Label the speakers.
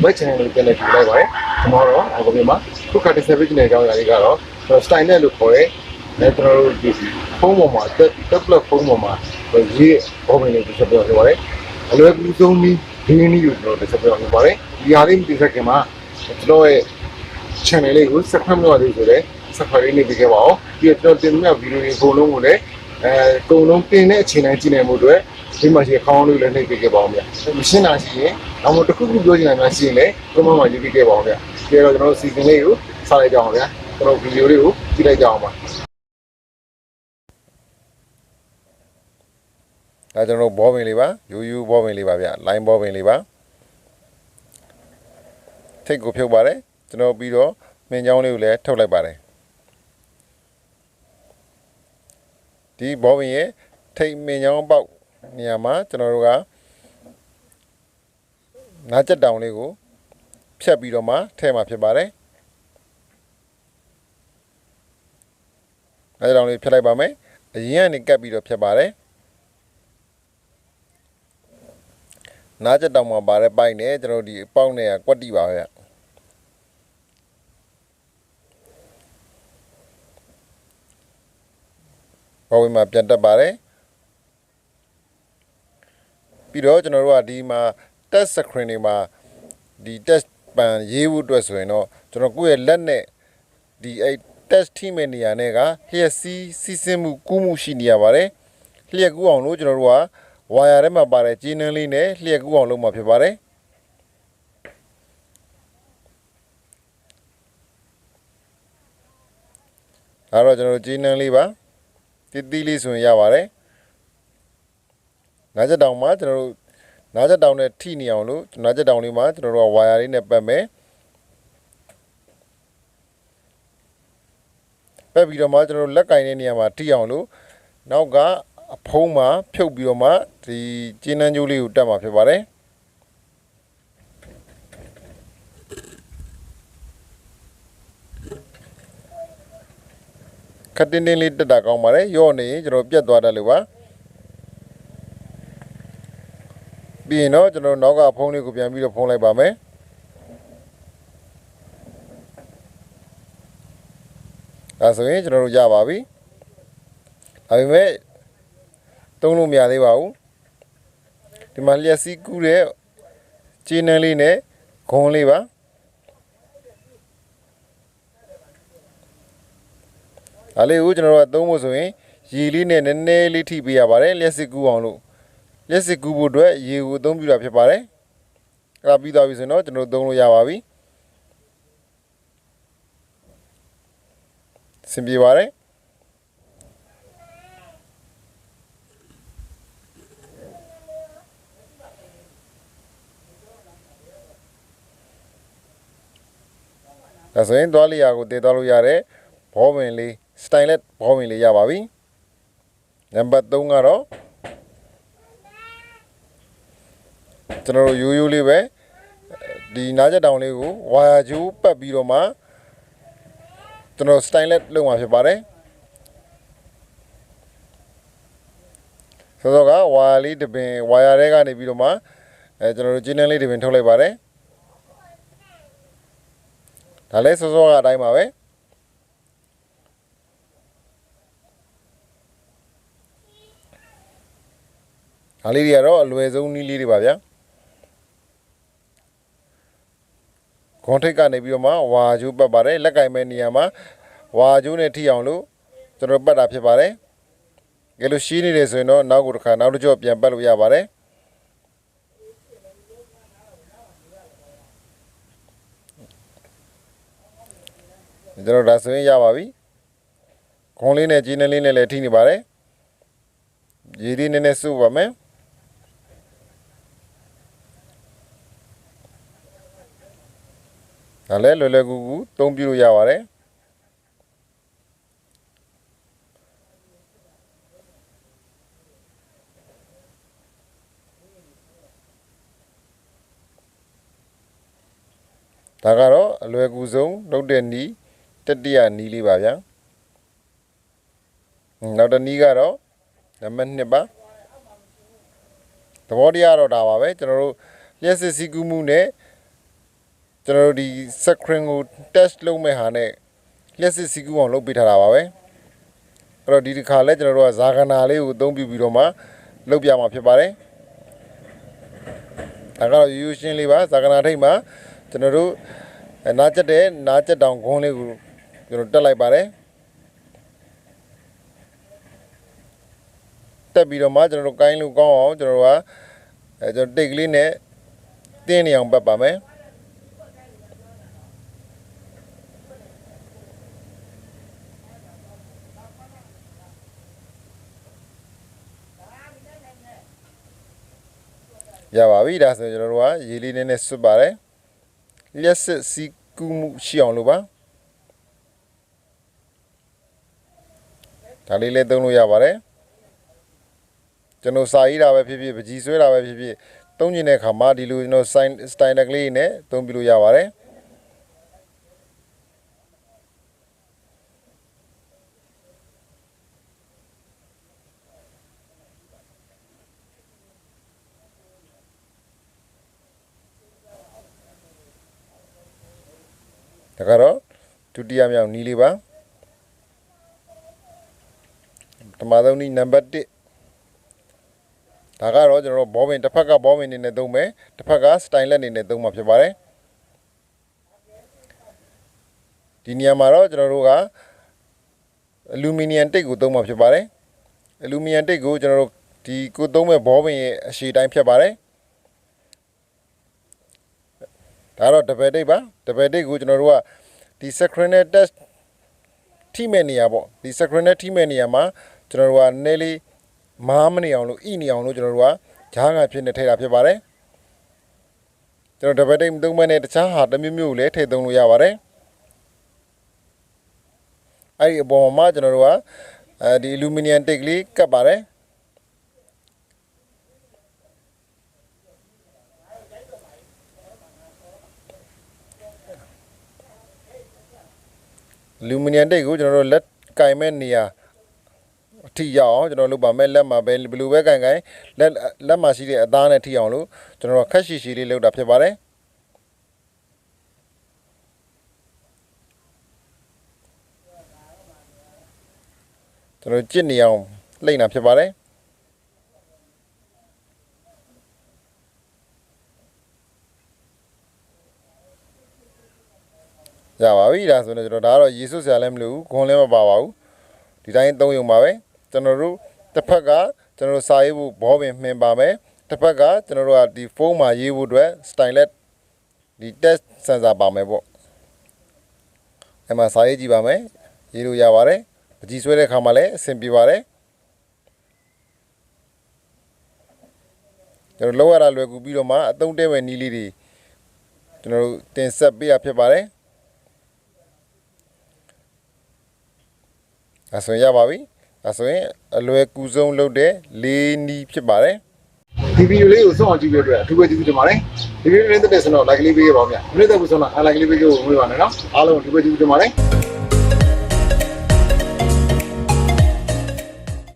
Speaker 1: web channel ကိုပြန်လည်ကြည့်လိုက်ပါတယ်ကျွန်တော်တော့အခုဒီမှာခုကတည်းက service နဲ့အကြောင်းအရာတွေကတော့ style နဲ့လို့ခေါ်တဲ့ကျွန်တော်တို့ဒီဖုန်းပေါ်မှာ tablet ဖုန်းပေါ်မှာရေးဘောပင်လေးတစ်ချက်ပြောပြပါတယ်အလွယ်ကူဆုံးနည်းဒီနည်းကိုကျွန်တော်တစ်ချက်ပြောပြပါတယ်ဒီဟာလေးမသိစခင်မှာကျွန်တော်ရဲ့ channel လေးကို subscribe လုပ်ရသေးဆိုတော့ subscribe လေးနေပြခဲ့ပါဦးပြီးတော့ကျွန်တော်တင်ပြဗီဒီယိုတွေအကုန်လုံးကိုလည်းအကုန်လုံးတင်တဲ့အချိန်တိုင်းကြည့်နိုင်မှုအတွက်ဒီမှာရှိတဲ့ခေါင်းလေးလည်းနှိပ်ပေးခဲ့ပါဦးဗျာမရှင်းတာရှိရင်နောက်မှတစ်ခုခုပြောချင်တာများရှိရင်လည်းကျွန်တော်မှရေးပေးခဲ့ပါဦးဗျာပြီးတော့ကျွန်တော်စီစဉ်လေးကိုစလိုက်ကြအောင်ဗျာကျွန်တော်ဗီဒီယိုလေးကိုကြည့်လိုက်ကြအောင်ပါဒါကျွန်တော်ဘောပင်လေးပါယူဘောပင်လေးပါဗျာ line ဘောပင်လေးပါထိတ်ကိုဖြုတ်ပါတယ်ကျွန်တော်ပြီးတော့မင်းချောင်းလေးကိုလည်းထုတ်လိုက်ပါတယ်ဒီဘောပင်ရဲ့ထိတ်မင်းချောင်းပေါက်နေရာမှာကျွန်တော်တို့ကနားချက်တောင်လေးကိုဖြတ်ပြီးတော့မှထည့်မှာဖြစ်ပါတယ်နားချက်တောင်လေးဖြတ်လိုက်ပါမယ်အရင်ကနေကပ်ပြီးတော့ဖြတ်ပါတယ်နားချက်တောင်မှာပါတဲ့ပိုက်နဲ့ကျွန်တော်ဒီအပေါက်နဲ့ကွက်တိပါပဲဘောပင်မှာပြန်တက်ပါတယ်ပြီးတော့ကျွန်တော်တို့ကဒီမှာ test screen တွေမှာဒီ test ပန်ရေးဖို့အတွက်ဆိုရင်တော့ကျွန်တော်ကိုယ့်ရဲ့လက်နဲ့ဒီအဲ့ test ထိမဲ့နေရာနဲ့ကလျှက်စီးဆင်းမှုကူးမှုရှိနေရပါတယ်လျှက်ကူးအောင်လို့ကျွန်တော်တို့ကဝါယာထဲမှာပါတဲ့ကြေးနှန်းလေးနဲ့လျှက်ကူးအောင်လုပ်မှာဖြစ်ပါတယ်အဲ့တော့ကျွန်တော်တို့ကြေးနှန်းလေးပါတီးလေးဆိုရင်ရပါတယ်နားချက်တောင်မှာကျွန်တော်တို့နားချက်တောင်နဲ့ထိနေအောင်လို့နားချက်တောင်လေးမှာကျွန်တော်တို့ကဝါယာလေးနဲ့ပတ်မယ်ပတ်ပြီးတော့မှကျွန်တော်တို့လက်ကင်တဲ့နေရာမှာထိအောင်လို့နောက်ကအဖုံးမှာဖြုတ်ပြီးတော့မှဒီကျင်းနှန်းကျိုးလေးကိုတက်မှာဖြစ်ပါတယ်ခက်တင်းတင်းလေးတက်တာကောင်းပါတယ်ရော့နေရင်ကျွန်တော်ပြတ်သွားတယ်လို့ပါပြီးရင်တော့ကျွန်တော်နောက်ကဖုံးလေးကိုပြန်ပြီးတော့ဖုံးလိုက်ပါမယ်ဒါဆိုရင်ကျွန်တော်တို့ရပါပြီဒါပေမဲ့သုံးလို့မရသေးပါဘူးဒီမှာလျှက်စီးကူးတဲ့ကျင်းနှန်းလေးနဲ့ဂွန်းလေးပါဒါလေးကိုကျွန်တော်တို့ကသုံးဖို့ဆိုရင်ရေလေးနဲ့နည်းနည်းလေးထိပေးရပါတယ်လျှက်စီးကူးအောင်လို့လျှက်စစ်ကူးဖို့အတွက်ရေကိုအသုံးပြုတာဖြစ်ပါတယ်။အဲ့ဒါပြီးသွားပြီဆိုရင်တော့ကျွန်တော်သုံးလို့ရပါပြီ။စင်ပြေပါတယ်။ဒါဆိုရင်သွားလျာကိုတည်သွားလို့ရတဲ့ဘောပင်လေး Stylus ဘောပင်လေးရပါပြီ။နံပါတ်3ကတော့ကျွန်တော်တို့ရိုးလေးပဲဒီနားချက်တောင်လေးကိုဝါယာကျိုးပတ်ပြီးတော့မှကျွန်တော် Stylus လုပ်မှာဖြစ်ပါတယ်ဆိုတော့ကဝါယာလေးတစ်ပင်ဝါယာထဲကနေပြီးတော့မှကျွန်တော်တို့ကျင်းနှန်းလေးတစ်ပင်ထုတ်လိုက်ပါတယ်ဒါလည်းစောကအတိုင်းပါပဲဒါလေးတွေကတော့အလွယ်ဆုံးနည်းလေးတွေပါဗျာခွန်ထိတ်ကနေပြီးတော့မှဝါကျိုးပတ်ပါတယ်လက်ကင်မဲ့နေရာမှာဝါကျိုးနဲ့ထိအောင်လို့ကျွန်တော်ပတ်တာဖြစ်ပါတယ်ကဲလို့ရှင်းနေတယ်ဆိုရင်တော့နောက်ကိုတစ်ခါနောက်တစ်ကြော့ပြန်ပတ်လို့ရပါတယ်ကျွန်တော်ဒါဆိုရင်ရပါပြီခွန်လေးနဲ့ကြီးနှလေးနဲ့လည်းထိနေပါတယ်ရေလေးနည်းနည်းစုပ်ပါမယ်ဒါလည်းလွယ်လွယ်ကူကူသုံးပြလို့ရပါတယ်ဒါကတော့အလွယ်ကူဆုံးလုပ်တဲ့နည်းတတိယနည်းလေးပါဗျာနောက်တစ်နည်းကတော့နံပါတ်2ပါသဘောတရားတော့ဒါပါပဲကျွန်တော်တို့လျှက်စစ်စည်းကူးမှုနဲ့ ကျွန်တော်တို့ဒီ screen ကို touch လုပ်မဲ့ဟာနဲ့လျှက်စစ်စီကူအောင်လုပ်ပေးထားတာပါပဲအဲ့တော့ဒီတစ်ခါလဲကျွန်တော်တို့ကဇာကနာလေးကိုအသုံးပြုပြီးတော့မှလုပ်ပြမှာဖြစ်ပါတယ်ဒါကတော့ရိုးရိုးရှင်းလေးပါဇာကနာထိပ်မှာကျွန်တော်တို့နားချက်တဲ့နားချက်တောင်ခွန်းလေးကိုကျွန်တော်တက်လိုက်ပါတယ်တက်ပြီးတော့မှကျွန်တော်တို့ကိုင်းလို့ကောင်းအောင်ကျွန်တော်တို့ကကျွန်တော်တိတ်ကလေးနဲ့တင်းနေအောင်ပတ်ပါမယ်ရပါပြီဒါဆိုကျွန်တော်တို့ကရေလေးနဲ့ဆွတ်ပါတယ်လျှက်စစ်စီကူးမှုရှိအောင်လို့ပါဒါလေးလည်းသုံးလို့ရပါတယ်ကျွန်တော်စာရေးတာပဲဖြစ်ဖြစ်ပကြီးဆွဲတာပဲဖြစ်ဖြစ်သုံးကျင်တဲ့အခါမှာဒီလိုကျွန်တော်စတိုင်လက်ကလေးနဲ့သုံးပြလို့ရပါတယ်ဒါကတော့ဒုတိယမြောက်နီးလေးပါပထမဆုံးနီးနံပါတ်1ဒါကတော့ကျွန်တော်တို့ဘောပင်တစ်ဖက်ကဘောပင်နေနဲ့သုံးမယ်တစ်ဖက်ကစတိုင်လက်နေနဲ့သုံးမှာဖြစ်ပါတယ်ဒီနေရာမှာတော့ကျွန်တော်တို့ကအလူမီနီယံတိတ်ကိုသုံးမှာဖြစ်ပါတယ်အလူမီနီယံတိတ်ကိုကျွန်တော်တို့ဒီကိုသုံးမဲ့ဘောပင်ရဲ့အရှည်တိုင်းဖြတ်ပါတယ်ဒါတော့တပည့်တိတ်ပါတပည့်တိတ်ကိုကျွန်တော်တို့ကဒီ screen နဲ့ test ထိမဲ့နေရာပေါ့ဒီ screen နဲ့ထိမဲ့နေရာမှာကျွန်တော်တို့ကနည်းလေးမားမနေအောင်လို့ဣနေအောင်လို့ကျွန်တော်တို့ကဂျားငါဖြစ်နေထည့်တာဖြစ်ပါတယ်ကျွန်တော်တပည့်တိတ်သုံးမဲ့နဲ့တခြားဟာတစ်မျိုးမျိုးလည်းထည့်သုံးလို့ရပါတယ်အဲ့ဒီအပေါ်မှာကျွန်တော်တို့ကဒီအလူမီနီယံတိတ်ကလေးကပ်ပါတယ်အလူမီနီယံတိတ်ကိုကျွန်တော်တို့လက်ကင်မဲ့နေရာအထိရအောင်ကျွန်တော်လုပ်ပါမယ်လက်မှာပဲဘယ်လိုပဲကင်လက်မှာရှိတဲ့အသားနဲ့ထိအောင်လို့ကျွန်တော်တို့ခက်ရှည်ရှည်လေးလုပ်တာဖြစ်ပါတယ်ကျွန်တော်ကြစ်နေအောင်လှိမ့်တာဖြစ်ပါတယ်ရပါပြီဒါဆိုရင်ကျွန်တော်ဒါကတော့ရေစွတ်စရာလည်းမလိုဘူးခွန်လည်းမပါပါဘူးဒီတိုင်းသုံးရုံပါပဲကျွန်တော်တို့တစ်ဖက်ကကျွန်တော်တို့စာရေးဖို့ဘောပင်မှင်ပါမယ်တစ်ဖက်ကကျွန်တော်တို့ကဒီဖုန်းမှာရေးဖို့အတွက် stylus ဒီ test sensor ပါမယ်ပေါ့အဲ့မှာစာရေးကြည့်ပါမယ်ရေးလို့ရပါတယ်ပကြီးဆွဲတဲ့အခါမှာလည်းအဆင်ပြေပါတယ်ကျွန်တော်လောက်ရတာလွယ်ကူပြီးတော့မှအသုံးတဲမဲ့နီးလေးတွေကျွန်တော်တို့တင်ဆက်ပေးရဖြစ်ပါတယ်ဒါဆိုရင်ရပါပြီဒါဆိုရင်အလွယ်ကူဆုံးလုပ်တဲ့လေးနီးဖြစ်ပါတယ်ဒီဗီဒီယိုလေးကိုစောင့်အောင်ကြည့်ပေးအတွက်အထူးပဲကျေးဇူးတင်ပါတယ်ဒီဗီဒီယိုလေးတက်တဲ့ဆိုတော့ like လေးပေးခဲ့ပါဦးဗျာမနေ့ကဆိုတော့ like လေးပေးခဲ့ဖို့မွေးပါနဲ့နော်အားလုံးအထူးပဲကျေးဇူးတင်ပါတယ်